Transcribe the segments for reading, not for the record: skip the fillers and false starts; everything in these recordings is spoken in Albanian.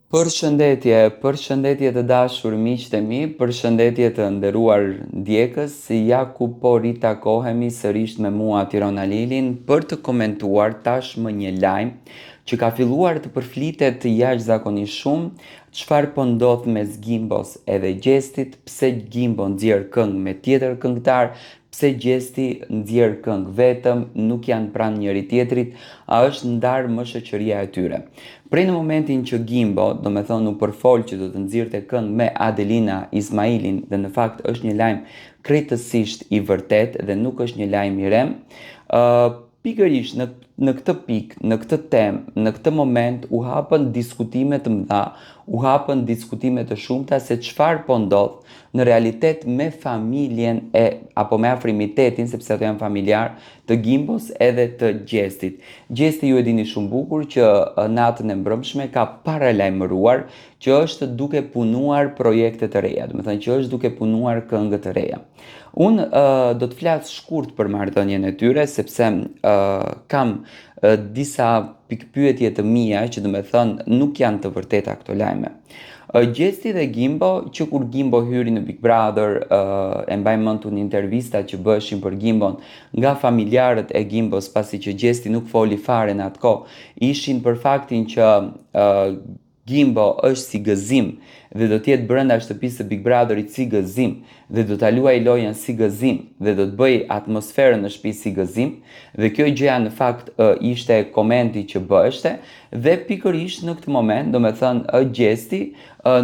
Përshëndetje të dashur miqtë e mi, përshëndetje të nderuar ndjekës, ja ku po ritakohemi sërish me mua Tirona Lilin për të komentuar tashmë një lajm që ka filluar të përflitet jashtëzakonisht shumë, çfarë po ndodh mes Gimbos edhe Gjestit, pse Gimbo nxjerr këngë me tjetër këngëtar, pse Gjesti nxjerr këngë vetëm, nuk janë pranë njëri tjetrit, a është ndarë më shoqëria e tyre. Prej në momentin që Gimbo, do me thonë u përfol që do të nxirrte këngë me Adelina Ismailin dhe në fakt është një lajm krejtësisht i vërtet dhe nuk është një lajm i rem, pikërisht në këtë pikë, në këtë temë, në këtë moment u hapën diskutime të mëdha, u hapën diskutime të shumta se çfarë po ndodh në realitet me familjen apo me afrimitetin, sepse ato janë familjar, të Gimbos edhe të Gjestit. Gjesti ju e dini shumë bukur që natën e mbrëmshme ka paralajmëruar që është duke punuar projekte të reja, do të thënë që është duke punuar këngë të reja. Unë do të flas shkurt për marrëdhënien e tyre, sepse kam disa pikpyetje të mia që do të thënë nuk janë të vërteta këto lajme. Gjesti dhe Gimbo, që kur Gimbo hyri në Big Brother, e mbaj mend një intervista që bëheshin për Gimbon nga familjarët e Gimbos, pasi që Gjesti nuk foli fare në atë kohë, ishin për faktin që Gimbo është si gëzim dhe do t'jetë brenda shtëpisë së Big Brotherit si gëzim dhe do ta luajë lojën si gëzim dhe do të bëj atmosferën në shtëpi si gëzim dhe kjo gjëja në fakt ishte komenti që bëheshte dhe pikërisht në këtë moment, do me thënë Gjesti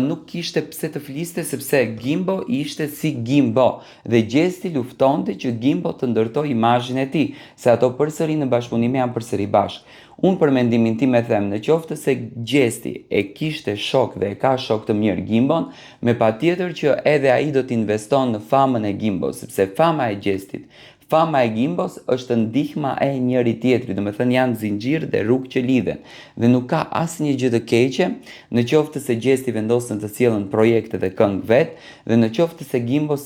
nuk kishte pse të fliste sepse Gimbo ishte si Gimbo dhe Gjesti luftonte që Gimbo të ndërtoj imazhin e tij, se ato përsëri në bashkëpunim janë përsëri bashkë. Unë për mendimin tim e them, në qoftë se Gjesti e kishte shok dhe e ka shok të mirë Gimbon, me patjetër që edhe ai do t'investon në famën e Gimbos, sepse fama e Gjestit, fama e Gimbos është ndihma e njëri tjetrit, do me thënë janë zinxhir dhe rrugë që lidhen dhe nuk ka asnjë gjë të keqe në qoftë se Gjesti vendosën të sjellën projekte dhe këngë vet dhe në qoftë se Gimbo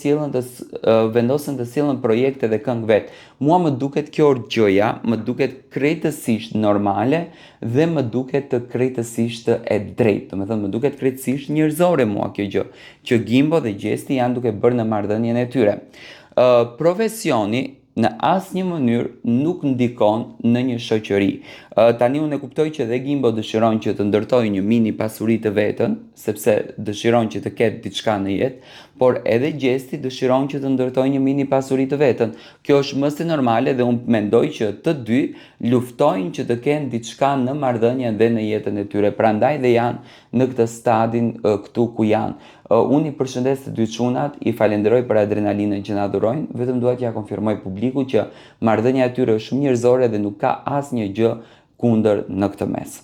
vendosën të sjellën projekte dhe këngë vet. Mua më duket kjo gjëja, më duket krejtësisht normale dhe më duket të krejtësisht e drejtë, do me thënë më duket krejtësisht njerëzore mua kjo gjë, që Gimbo dhe Gjesti janë duke bërë në marrëdhënien e tyre. Profesioni në asnjë mënyrë nuk ndikon në një shoqëri. Tani unë e kuptoj që dhe Gimbo dëshiron që të ndërtojë një mini pasuri të vetën, sepse dëshiron që të ketë diçka në jetë, por edhe Gjesti dëshiron që të ndërtojë një mini pasuri të vetën. Kjo është më se normale dhe unë mendoj që të dy luftojnë që të kenë diçka në marrëdhënien dhe në jetën e tyre. Prandaj dhe janë në këtë stadin këtu ku janë. Unë i përshëndes të dy çunat, i falenderoj për adrenalinën që na dhurojnë, vetëm dua t'ja konfirmoj publikut që marrëdhënia e tyre është shumë njerëzore dhe nuk ka asnjë gjë kundër në këtë mes.